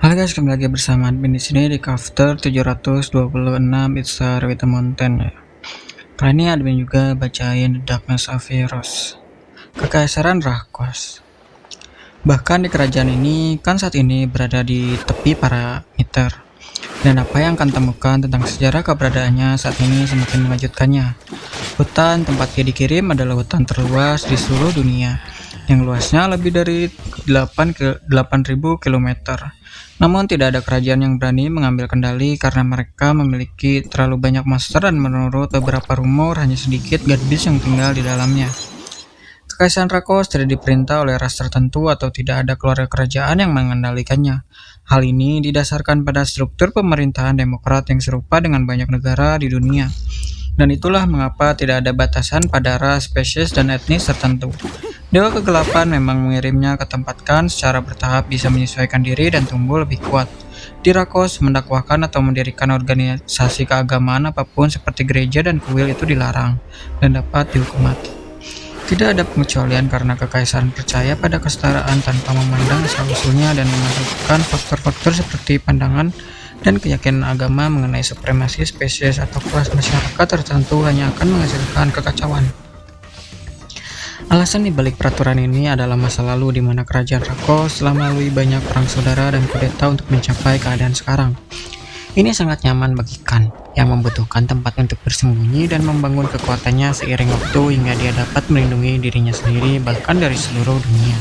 Halo guys, kembali lagi bersama admin di sini di Chapter 726 It's Start with the Mountain ya. Kali ini admin juga bacain The Darkness of Heroes, Kekaisaran Rakos. Bahkan di kerajaan ini kan saat ini berada di tepi para meter. Dan apa yang akan temukan tentang sejarah keberadaannya saat ini semakin mengejutkannya. Hutan tempat dia dikirim adalah hutan terluas di seluruh dunia, yang luasnya lebih dari 8.000 km. Namun tidak ada kerajaan yang berani mengambil kendali karena mereka memiliki terlalu banyak monster dan menurut beberapa rumor hanya sedikit gadis yang tinggal di dalamnya. Kekaisaran Rakos tidak diperintah oleh ras tertentu atau tidak ada keluarga kerajaan yang mengendalikannya. Hal ini didasarkan pada struktur pemerintahan demokrat yang serupa dengan banyak negara di dunia. Dan itulah mengapa tidak ada batasan pada ras, spesies, dan etnis tertentu. Dewa Kegelapan memang mengirimnya ke tempat Khan secara bertahap bisa menyesuaikan diri dan tumbuh lebih kuat. Di Rakos, mendakwahkan atau mendirikan organisasi keagamaan apapun seperti gereja dan kuil itu dilarang dan dapat dihukum mati. Tidak ada pengecualian karena kekaisaran percaya pada kesetaraan tanpa memandang asal-usulnya dan memasukkan faktor-faktor seperti pandangan dan keyakinan agama mengenai supremasi spesies atau kelas masyarakat tertentu hanya akan menghasilkan kekacauan. Alasan dibalik peraturan ini adalah masa lalu di mana kerajaan Rakos telah melalui banyak perang saudara dan kudeta untuk mencapai keadaan sekarang. Ini sangat nyaman bagi Khan yang membutuhkan tempat untuk bersembunyi dan membangun kekuatannya seiring waktu hingga dia dapat melindungi dirinya sendiri bahkan dari seluruh dunia.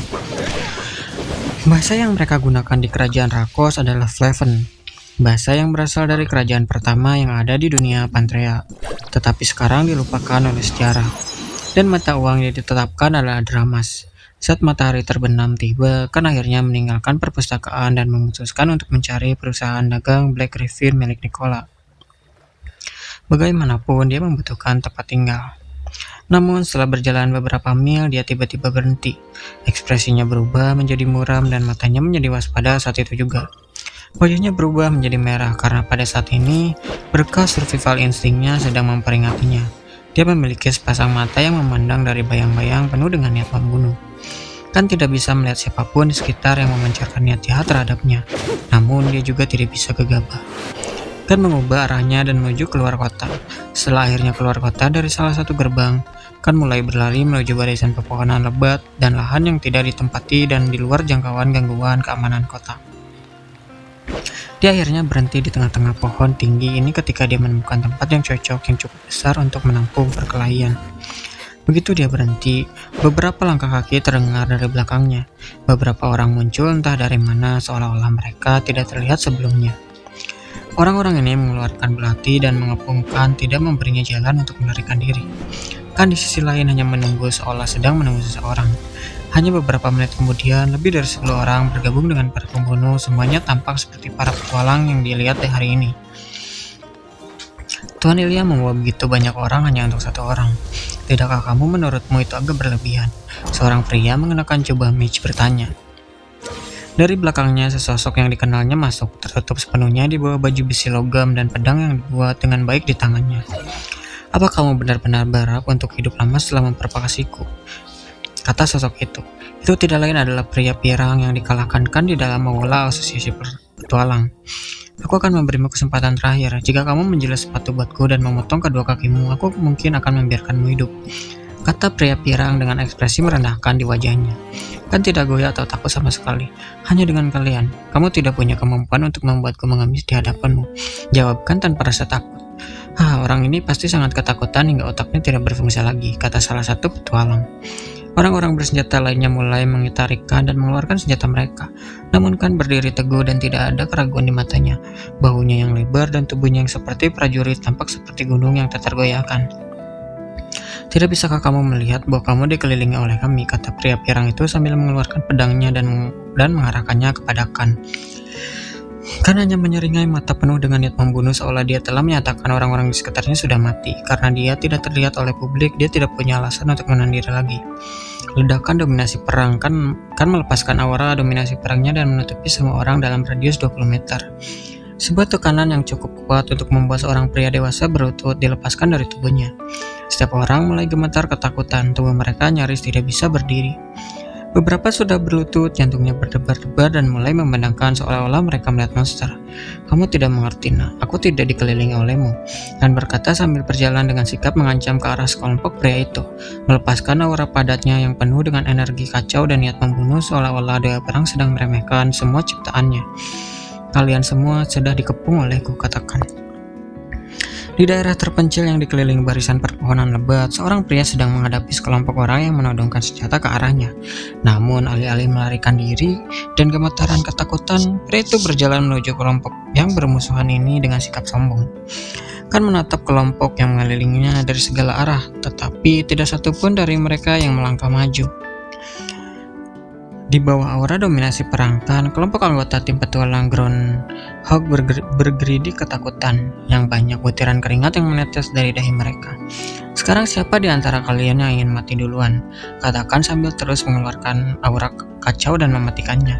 Bahasa yang mereka gunakan di kerajaan Rakos adalah Flaven, bahasa yang berasal dari kerajaan pertama yang ada di dunia Pantrea, tetapi sekarang dilupakan oleh sejarah. Dan mata uang yang ditetapkan adalah Dramas. Saat matahari terbenam tiba, Khan akhirnya meninggalkan perpustakaan dan memutuskan untuk mencari perusahaan dagang Black Griffin milik Nicola. Bagaimanapun, dia membutuhkan tempat tinggal. Namun setelah berjalan beberapa mil, dia tiba-tiba berhenti. Ekspresinya berubah menjadi muram dan matanya menjadi waspada saat itu juga. Wajahnya berubah menjadi merah karena pada saat ini, berkas survival instingnya sedang memperingatinya. Dia memiliki sepasang mata yang memandang dari bayang-bayang penuh dengan niat membunuh. Khan tidak bisa melihat siapapun di sekitar yang memancarkan niat jahat terhadapnya. Namun dia juga tidak bisa gegabah. Khan mengubah arahnya dan menuju keluar kota. Setelah akhirnya keluar kota dari salah satu gerbang, Khan mulai berlari menuju barisan pepohonan lebat dan lahan yang tidak ditempati dan di luar jangkauan gangguan keamanan kota. Dia akhirnya berhenti di tengah-tengah pohon tinggi ini ketika dia menemukan tempat yang cocok yang cukup besar untuk menampung perkelahian. Begitu dia berhenti, beberapa langkah kaki terdengar dari belakangnya. Beberapa orang muncul entah dari mana seolah-olah mereka tidak terlihat sebelumnya. Orang-orang ini mengeluarkan belati dan mengepungkan tidak memberinya jalan untuk melarikan diri. Khan di sisi lain hanya menunggu seolah sedang menunggu seseorang. Hanya beberapa menit kemudian, lebih dari 10 orang bergabung dengan para pembunuh. Semuanya tampak seperti para petualang yang dilihat di hari ini. Tuan Ilya membawa begitu banyak orang hanya untuk satu orang. Tidakkah kamu menurutmu itu agak berlebihan? Seorang pria mengenakan jubah mage bertanya. Dari belakangnya sesosok yang dikenalnya masuk, tertutup sepenuhnya di bawah baju besi logam dan pedang yang dibuat dengan baik di tangannya. Apa kamu benar-benar berhak untuk hidup lama setelah memperpakasiku? Kata sosok itu. Itu tidak lain adalah pria pirang yang dikalahkan Khan di dalam mengolah asosiasi petualang. Aku akan memberimu kesempatan terakhir. Jika kamu menjelas sepatu buatku dan memotong kedua kakimu, aku mungkin akan membiarkanmu hidup. Kata pria pirang dengan ekspresi merendahkan di wajahnya. Kan tidak goyah atau takut sama sekali. Hanya dengan kalian. Kamu tidak punya kemampuan untuk membuatku mengemis di hadapanmu. Jawabkan tanpa rasa takut. Orang ini pasti sangat ketakutan hingga otaknya tidak berfungsi lagi, kata salah satu petualang. Orang-orang bersenjata lainnya mulai mengitarikan dan mengeluarkan senjata mereka. Namun Khan berdiri teguh dan tidak ada keraguan di matanya. Bahunya yang lebar dan tubuhnya yang seperti prajurit tampak seperti gunung yang tak tergoyahkan. Tidak bisakah kamu melihat bahwa kamu dikelilingi oleh kami, kata pria pirang itu sambil mengeluarkan pedangnya dan mengarahkannya kepada Khan. Khan hanya menyeringai mata penuh dengan niat membunuh seolah dia telah menyatakan orang-orang di sekitarnya sudah mati. Karena dia tidak terlihat oleh publik, dia tidak punya alasan untuk menahan diri lagi. Ledakan dominasi perang kan melepaskan aura dominasi perangnya dan menutupi semua orang dalam radius 20 meter. Sebuah tekanan yang cukup kuat untuk membuat seorang pria dewasa berlutut dilepaskan dari tubuhnya. Setiap orang mulai gemetar ketakutan, tubuh mereka nyaris tidak bisa berdiri. Beberapa sudah berlutut, jantungnya berdebar-debar dan mulai memandangkan seolah-olah mereka melihat monster. "Kamu tidak mengerti, nak. Aku tidak dikelilingi olehmu," dan berkata sambil berjalan dengan sikap mengancam ke arah sekelompok pria itu, melepaskan aura padatnya yang penuh dengan energi kacau dan niat membunuh seolah-olah dewa perang sedang meremehkan semua ciptaannya. "Kalian semua sudah dikepung olehku," katakan. Di daerah terpencil yang dikelilingi barisan perpohonan lebat, seorang pria sedang menghadapi sekelompok orang yang menodongkan senjata ke arahnya. Namun, alih-alih melarikan diri dan gemetaran ketakutan, pria itu berjalan menuju kelompok yang bermusuhan ini dengan sikap sombong. Kan menatap kelompok yang mengelilinginya dari segala arah, tetapi tidak satupun dari mereka yang melangkah maju. Di bawah aura dominasi perangkan, kelompok anggota tim petualang Groundhog bergeridik ketakutan, yang banyak butiran keringat yang menetes dari dahi mereka. "Sekarang siapa di antara kalian yang ingin mati duluan?" katakan sambil terus mengeluarkan aura kacau dan mematikannya.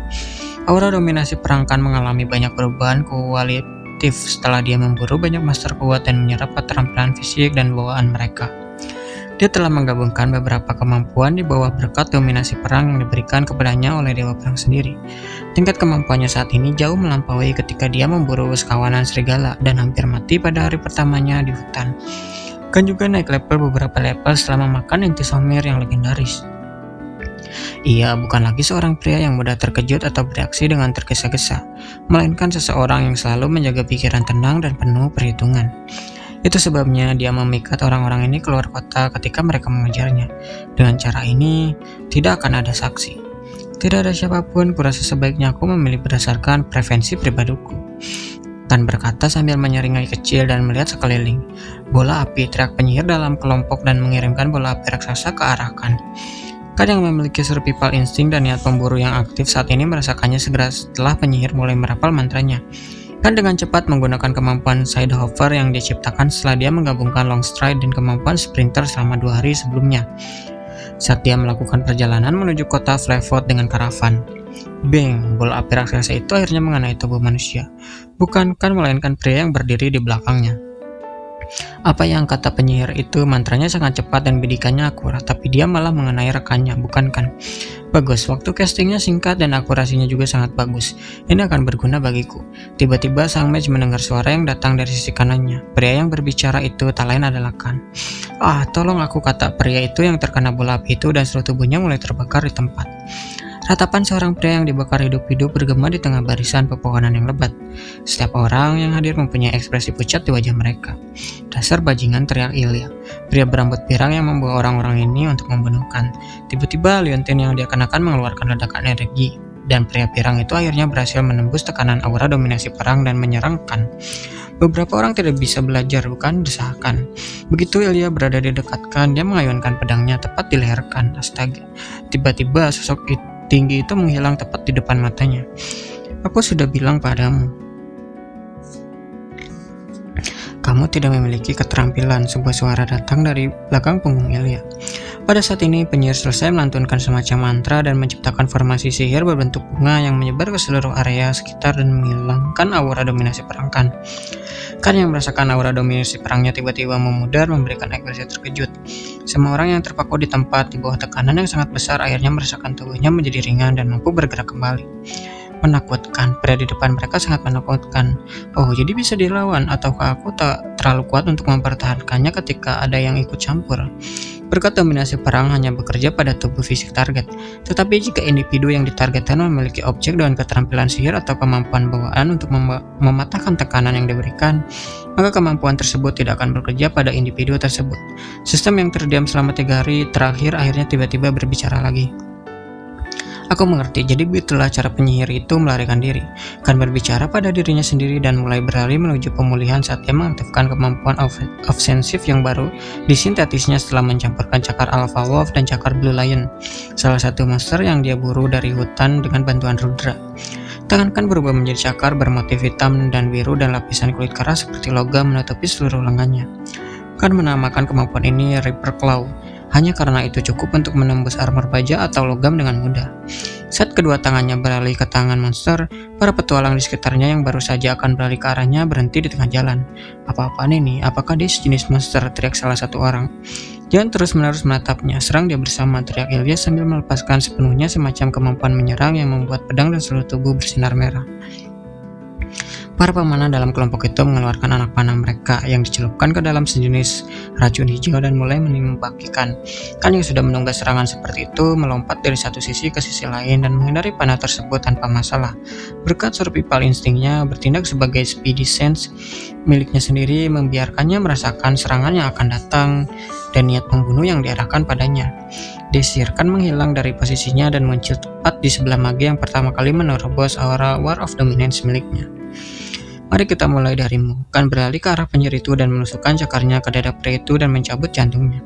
Aura dominasi perangkan mengalami banyak perubahan kualitatif setelah dia memburu banyak master kuat dan menyerap keterampilan fisik dan bawaan mereka. Dia telah menggabungkan beberapa kemampuan di bawah berkat dominasi perang yang diberikan kepadanya oleh dewa perang sendiri. Tingkat kemampuannya saat ini jauh melampaui ketika dia memburu sekawanan serigala dan hampir mati pada hari pertamanya di hutan. Kan juga naik level beberapa level setelah memakan inti somir yang legendaris. Ia bukan lagi seorang pria yang mudah terkejut atau bereaksi dengan tergesa-gesa, melainkan seseorang yang selalu menjaga pikiran tenang dan penuh perhitungan. Itu sebabnya dia memikat orang-orang ini keluar kota ketika mereka mengejarnya. Dengan cara ini, tidak akan ada saksi. "Tidak ada siapapun, kurasa sebaiknya aku memilih berdasarkan preferensi pribadiku," Tan berkata sambil menyeringai kecil dan melihat sekeliling. "Bola api," teriak penyihir dalam kelompok dan mengirimkan bola api raksasa ke arah Kan. Kan yang memiliki survival insting dan niat pemburu yang aktif saat ini merasakannya segera setelah penyihir mulai merapal mantranya. Kan dengan cepat menggunakan kemampuan side hover yang diciptakan setelah dia menggabungkan long stride dan kemampuan sprinter selama 2 hari sebelumnya. Saat dia melakukan perjalanan menuju kota Flavot dengan karavan. Bang, bola api raksasa itu akhirnya mengenai tubuh manusia. Bukan Kan melainkan pria yang berdiri di belakangnya. Apa yang kata penyihir itu, mantranya sangat cepat dan bidikannya akurat, tapi dia malah mengenai rekannya, bukan Kan. Bagus, waktu castingnya singkat dan akurasinya juga sangat bagus. Ini akan berguna bagiku. Tiba-tiba sang mage mendengar suara yang datang dari sisi kanannya. Pria yang berbicara itu tak lain adalah Kan. "Ah, tolong aku," kata pria itu yang terkena bola api itu dan seluruh tubuhnya mulai terbakar di tempat. Ratapan seorang pria yang dibakar hidup-hidup bergema di tengah barisan pepohonan yang lebat. Setiap orang yang hadir mempunyai ekspresi pucat di wajah mereka. "Dasar bajingan," teriak Ilya, pria berambut pirang yang membawa orang-orang ini untuk membunuh Kan. Tiba-tiba liontin yang dia kenakan mengeluarkan ledakan energi, dan pria pirang itu akhirnya berhasil menembus tekanan aura dominasi perang dan menyerang Kan. "Beberapa orang tidak bisa belajar, bukan?" desahkan. Begitu Ilya berada di dekat Kan, dia mengayunkan pedangnya tepat di leher Kan. Astaga, tiba-tiba sosok tinggi itu menghilang tepat di depan matanya. "Aku sudah bilang padamu, kamu tidak memiliki keterampilan," sebuah suara datang dari belakang punggung Ilya. Pada saat ini, penyihir selesai melantunkan semacam mantra dan menciptakan formasi sihir berbentuk bunga yang menyebar ke seluruh area sekitar dan menghilangkan aura dominasi perang Kan. Kan yang merasakan aura dominasi perangnya tiba-tiba memudar, memberikan ekspresi terkejut. Semua orang yang terpaku di tempat di bawah tekanan yang sangat besar akhirnya merasakan tubuhnya menjadi ringan dan mampu bergerak kembali. Menakutkan, pria di depan mereka sangat menakutkan. "Oh, jadi bisa dilawan, ataukah aku tak terlalu kuat untuk mempertahankannya ketika ada yang ikut campur?" Berkat dominasi perang hanya bekerja pada tubuh fisik target, tetapi jika individu yang ditargetkan memiliki objek dengan keterampilan sihir atau kemampuan bawaan untuk mematahkan tekanan yang diberikan, maka kemampuan tersebut tidak akan bekerja pada individu tersebut. Sistem yang terdiam selama 3 hari terakhir akhirnya tiba-tiba berbicara lagi. "Aku mengerti, jadi begitulah cara penyihir itu melarikan diri." Kan berbicara pada dirinya sendiri dan mulai beralih menuju pemulihan saat dia mengaktifkan kemampuan offensif yang baru disintetisnya setelah mencampurkan cakar Alpha Wolf dan cakar Blue Lion, salah satu monster yang dia buru dari hutan dengan bantuan Rudra. Tangan Kan berubah menjadi cakar bermotif hitam dan biru dan lapisan kulit keras seperti logam menutupi seluruh lengannya. Kan menamakan kemampuan ini Reaper Claw, hanya karena itu cukup untuk menembus armor baja atau logam dengan mudah. Saat kedua tangannya beralih ke tangan monster, para petualang di sekitarnya yang baru saja akan beralih ke arahnya berhenti di tengah jalan. "Apa-apaan ini? Apakah dia sejenis monster?" teriak salah satu orang. Jangan terus-menerus menatapnya, serang dia bersama, teriak Ilyas sambil melepaskan sepenuhnya semacam kemampuan menyerang yang membuat pedang dan seluruh tubuh bersinar merah. Para pemanah dalam kelompok itu mengeluarkan anak panah mereka yang dicelupkan ke dalam sejenis racun hijau dan mulai menimbakikan. Kan yang sudah menunggu serangan seperti itu melompat dari satu sisi ke sisi lain dan menghindari panah tersebut tanpa masalah. Berkat survival instingnya bertindak sebagai speedy sense miliknya sendiri, membiarkannya merasakan serangan yang akan datang dan niat membunuh yang diarahkan padanya. Desir kan menghilang dari posisinya dan muncul tepat di sebelah mage yang pertama kali menerobos aura War of Dominance miliknya. Mari kita mulai darimu, kan beralih ke arah penyihir itu dan menusukkan cakarnya ke dada pria itu dan mencabut jantungnya.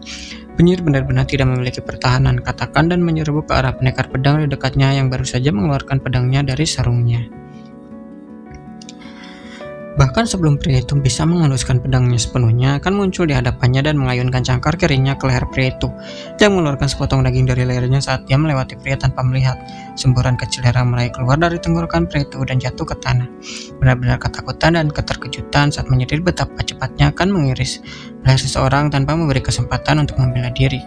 Penyihir benar-benar tidak memiliki pertahanan, katakan, dan menyerbu ke arah pendekar pedang di dekatnya yang baru saja mengeluarkan pedangnya dari sarungnya. Bahkan sebelum pria itu bisa menghunuskan pedangnya sepenuhnya, akan muncul di hadapannya dan mengayunkan cangkar kirinya ke leher pria itu, yang mengeluarkan sepotong daging dari lehernya saat dia melewati pria tanpa melihat. Semburan kecil darah mulai keluar dari tenggorokan pria itu dan jatuh ke tanah. Benar-benar ketakutan dan keterkejutan saat menyadari betapa cepatnya akan mengiris leher seseorang tanpa memberi kesempatan untuk membela diri.